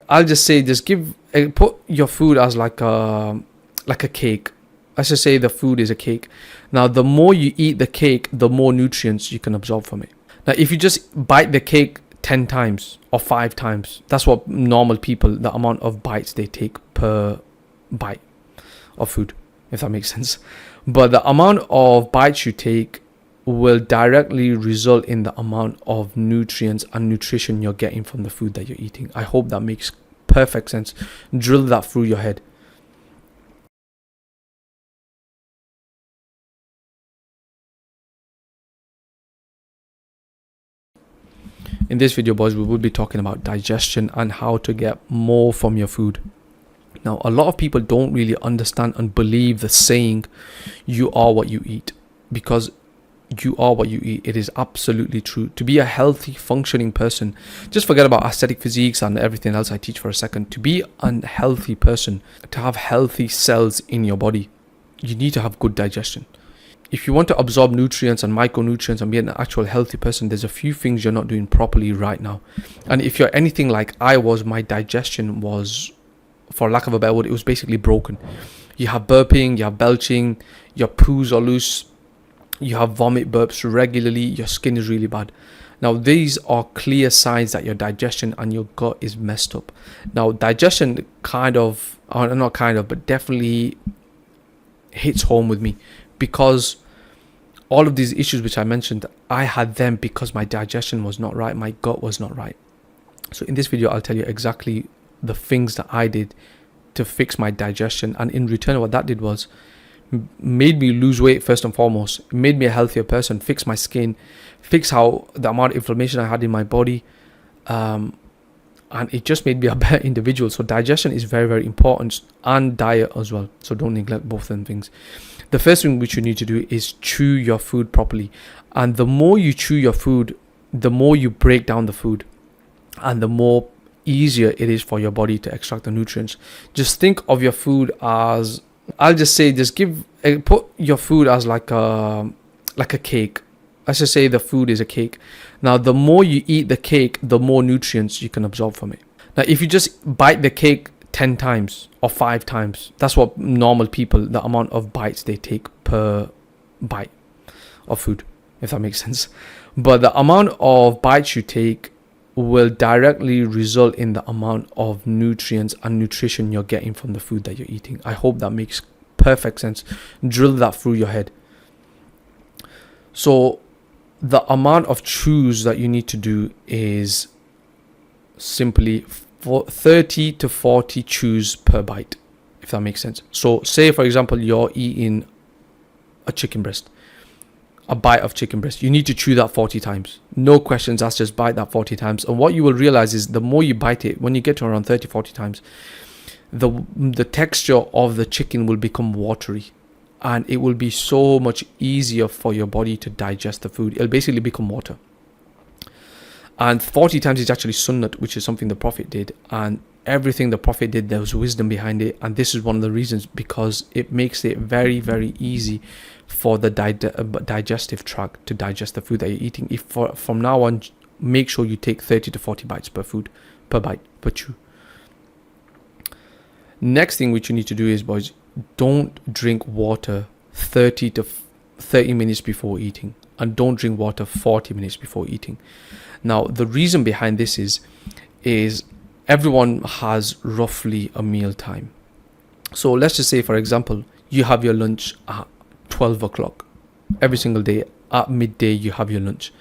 I'll just say, put your food as like a cake. Let's just say the food is a cake. Now, the more you eat the cake, the more nutrients you can absorb from it. Now, if you just bite the cake 10 times or 5 times, that's what normal people, the amount of bites they take per bite of food, if that makes sense. But the amount of bites you take will directly result in the amount of nutrients and nutrition you're getting from the food that you're eating. I hope that makes perfect sense. Drill that through your head. In this video, boys, we will be talking about digestion and how to get more from your food. Now, a lot of people don't really understand and believe the saying, you are what you eat, because you are what you eat. It is absolutely true. To be a healthy, functioning person, just forget about aesthetic physiques and everything else I teach for a second. To be a healthy person, to have healthy cells in your body, you need to have good digestion. If you want to absorb nutrients and micronutrients and be an actual healthy person, there's a few things you're not doing properly right now. And if you're anything like I was, my digestion was, for lack of a better word, it was basically broken. You have burping, you have belching, your poos are loose, you have vomit burps regularly, your skin is really bad. Now, these are clear signs that your digestion and your gut is messed up. Now, digestion but definitely hits home with me, because all of these issues which I mentioned, I had them because my digestion was not right, my gut was not right. So in this video, I'll tell you exactly the things that I did to fix my digestion, and in return what that did was made me lose weight first and foremost. It made me a healthier person, fix my skin, fix how the amount of inflammation I had in my body, and it just made me a better individual. So digestion is very, very important, and diet as well. So don't neglect both of them things. The first thing which you need to do is chew your food properly. And the more you chew your food, the more you break down the food, and the more easier it is for your body to extract the nutrients. Just think of your food as, put your food as like a cake. Let's just say the food is a cake. Now, the more you eat the cake, the more nutrients you can absorb from it. Now, if you just bite the cake 10 times or 5 times, that's what normal people, the amount of bites they take per bite of food, if that makes sense. But the amount of bites you take will directly result in the amount of nutrients and nutrition you're getting from the food that you're eating. I hope that makes perfect sense. Drill that through your head. So the amount of chews that you need to do is simply 30 to 40 chews per bite, if that makes sense. So say, for example, you're eating a chicken breast, a bite of chicken breast. You need to chew that 40 times. No questions asked, just bite that 40 times. And what you will realize is the more you bite it, when you get to around 30, 40 times, the texture of the chicken will become watery. And it will be so much easier for your body to digest the food. It'll basically become water. And 40 times is actually sunnat, which is something the Prophet did. And everything the Prophet did, there was wisdom behind it. And this is one of the reasons, because it makes it very, very easy for the digestive tract to digest the food that you're eating. From now on, make sure you take 30 to 40 bites per chew. Next thing which you need to do is, boys, don't drink water 30 minutes before eating, and don't drink water 40 minutes before eating. Now, the reason behind this is everyone has roughly a meal time. So let's just say, for example, you have your lunch at 12 o'clock every single day. At midday, you have your lunch.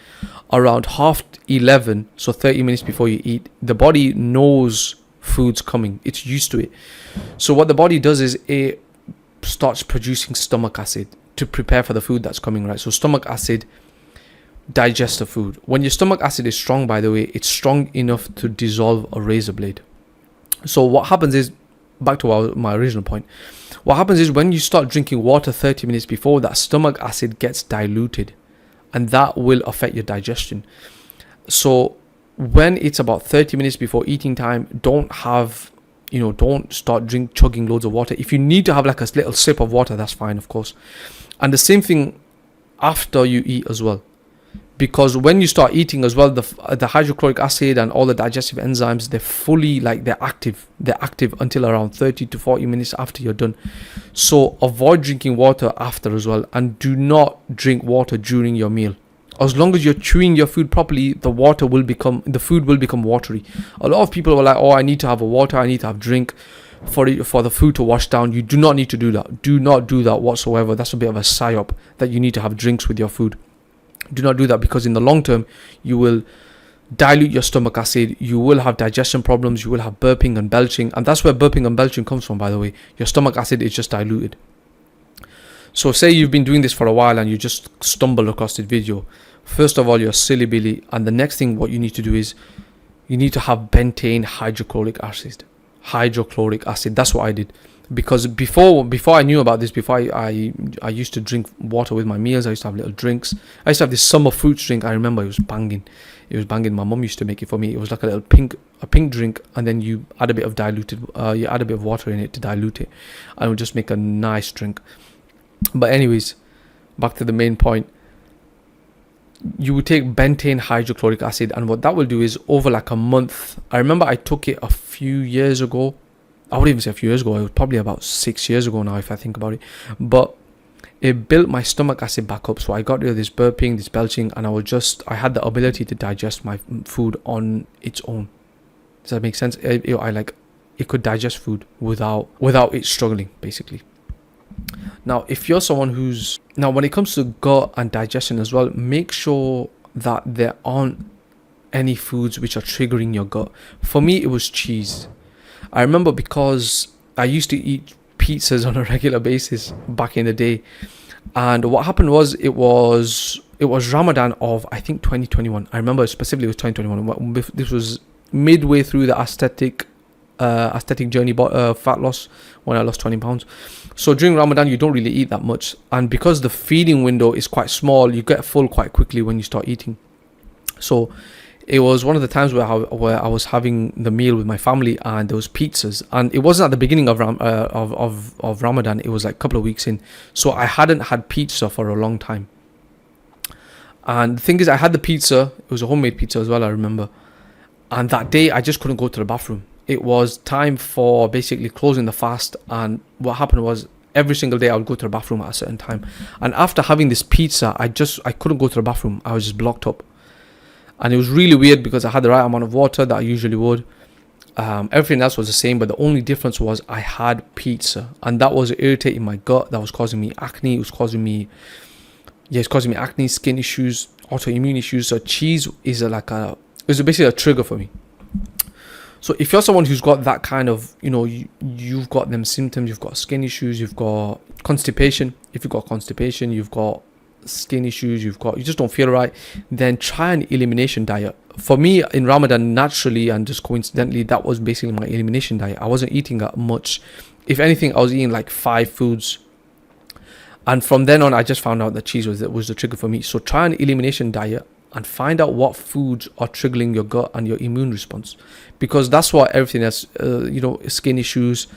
Around 11:30, so 30 minutes before you eat, the body knows food's coming. It's used to it. So what the body does is it starts producing stomach acid to prepare for the food that's coming, right? So stomach acid digests the food. When your stomach acid is strong, by the way, it's strong enough to dissolve a razor blade. So what happens is, back to my original point, what happens is when you start drinking water 30 minutes before, that stomach acid gets diluted, and that will affect your digestion. So when it's about 30 minutes before eating time, don't start chugging loads of water. If you need to have like a little sip of water, that's fine, of course. And the same thing after you eat as well. because when you start eating as well, the hydrochloric acid and all the digestive enzymes, they're fully they're active until around 30 to 40 minutes after you're done. So avoid drinking water after as well, and do not drink water during your meal. As long as you're chewing your food properly, the food will become watery. A lot of people are like, oh, I need to have a water, I need to have drink for the food to wash down. You do not need to do that. Do not do that whatsoever. That's a bit of a psyop that you need to have drinks with your food. Do not do that, because in the long term you will dilute your stomach acid, you will have digestion problems, you will have burping and belching, and that's where burping and belching comes from, by the way. Your stomach acid is just diluted. So say you've been doing this for a while and you just stumble across this video. First of all, you're silly Billy, and the next thing what you need to do is you need to have bentane hydrochloric acid. That's what I did, because before I knew about this, before I used to drink water with my meals. I used to have little drinks. I used to have this summer fruits drink. I remember it was banging. My mum used to make it for me. It was like a little pink drink, and then you add a bit of water in it to dilute it, and it would just make a nice drink. But anyways, back to the main point. You would take bentane hydrochloric acid, and what that will do is, over like a month, I remember I took it a few years ago. I wouldn't even say a few years ago, it was probably about 6 years ago now if I think about it. But it built my stomach acid back up, so I got rid of this burping, this belching, and I had the ability to digest my food on its own. Does that make sense? It could digest food without it struggling, basically. Now, if you're someone when it comes to gut and digestion as well, make sure that there aren't any foods which are triggering your gut. For me, it was cheese. I remember, because I used to eat pizzas on a regular basis back in the day, and what happened was it was Ramadan of, I think, 2021. I remember specifically it was 2021. This was midway through the aesthetic journey, fat loss, when I lost 20 pounds. So during Ramadan, you don't really eat that much, and because the feeding window is quite small, you get full quite quickly when you start eating. So it was one of the times where I was having the meal with my family, and there was pizzas, and it wasn't at the beginning of Ramadan. It was like a couple of weeks in, so I hadn't had pizza for a long time. And the thing is, I had the pizza. It was a homemade pizza as well, I remember. And that day, I just couldn't go to the bathroom. It was time for basically closing the fast, and what happened was, every single day I would go to the bathroom at a certain time. And after having this pizza, I couldn't go to the bathroom. I was just blocked up. And it was really weird, because I had the right amount of water that I usually would. Everything else was the same, but the only difference was I had pizza, and that was irritating my gut. That was causing me acne. It was causing me acne, skin issues, autoimmune issues. So cheese is basically a trigger for me. So if you're someone who's got that kind of, you've got them symptoms, you've got skin issues, you've got constipation. If you've got constipation, you've got skin issues, you just don't feel right, then try an elimination diet. For me, in Ramadan, naturally and just coincidentally, that was basically my elimination diet. I wasn't eating that much. If anything, I was eating like 5 foods. And from then on, I just found out that cheese was the trigger for me. So try an elimination diet and find out what foods are triggering your gut and your immune response, because that's what everything else, skin issues,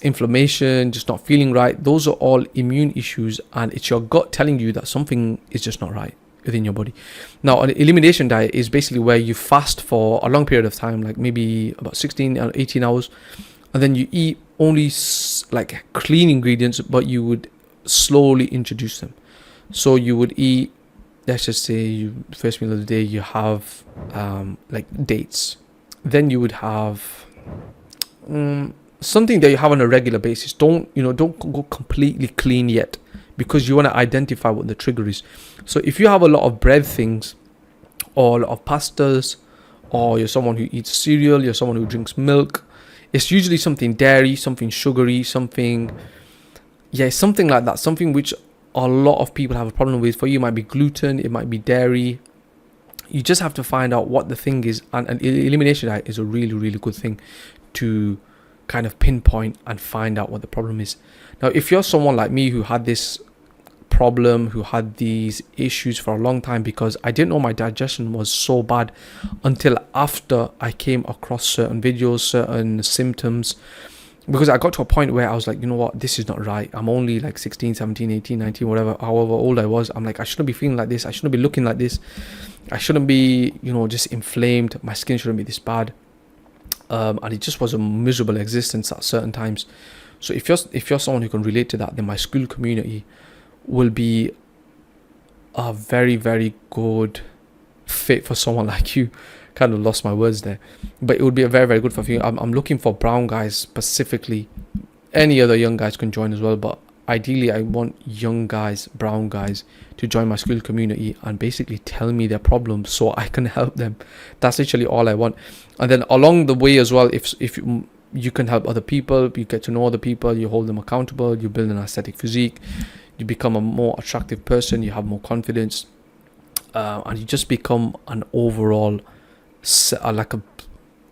inflammation, just not feeling right, those are all immune issues, and it's your gut telling you that something is just not right within your body. Now, an elimination diet is basically where you fast for a long period of time, like maybe about 16 or 18 hours, and then you eat only like clean ingredients, but you would slowly introduce them. So you would eat, let's just say, first meal of the day, you have like dates. Then you would have something that you have on a regular basis. Don't go completely clean yet, because you want to identify what the trigger is. So if you have a lot of bread things, or a lot of pastas, or you're someone who eats cereal, you're someone who drinks milk, it's usually something dairy, something sugary, something like that, something which a lot of people have a problem with. For you, it might be gluten, it might be dairy. You just have to find out what the thing is, and an elimination diet is a really, really good thing to kind of pinpoint and find out what the problem is. Now, if you're someone like me who had this problem, who had these issues for a long time, because I didn't know my digestion was so bad until after I came across certain videos, certain symptoms, because I got to a point where I was like, you know what, this is not right. I'm only like 16, 17, 18, 19, whatever, however old I was. I'm like, I shouldn't be feeling like this. I shouldn't be looking like this. I shouldn't be, just inflamed. My skin shouldn't be this bad. And it just was a miserable existence at certain times. So if you're someone who can relate to that, then my school community will be a very, very good fit for someone like you. Kind of lost my words there, but it would be a very, very good for you. I'm looking for brown guys specifically. Any other young guys can join as well, but ideally I want young guys, brown guys, to join my school community and basically tell me their problems so I can help them. That's literally all I want. And then along the way as well, if you can help other people, you get to know other people, you hold them accountable, you build an aesthetic physique, you become a more attractive person, you have more confidence, and you just become an overall like a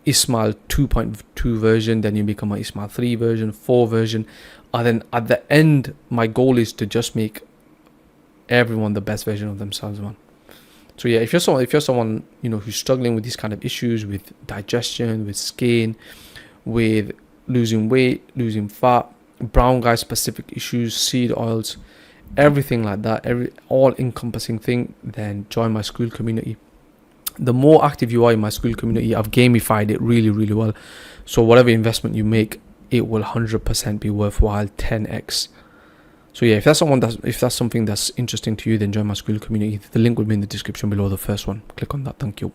Ismail 2.2 version. Then you become an Ismail 3 version, 4 version, and then at the end my goal is to just make everyone the best version of themselves, man. So yeah, if you're someone who's struggling with these kind of issues, with digestion, with skin, with losing weight, losing fat, brown guy specific issues, seed oils, everything like that, every all encompassing thing, then join my school community. The more active you are in my school community, I've gamified it really, really well. So whatever investment you make, it will 100% be worthwhile, 10x. So yeah, if that's something that's interesting to you, then join my school community. The link will be in the description below, the first one. Click on that. Thank you.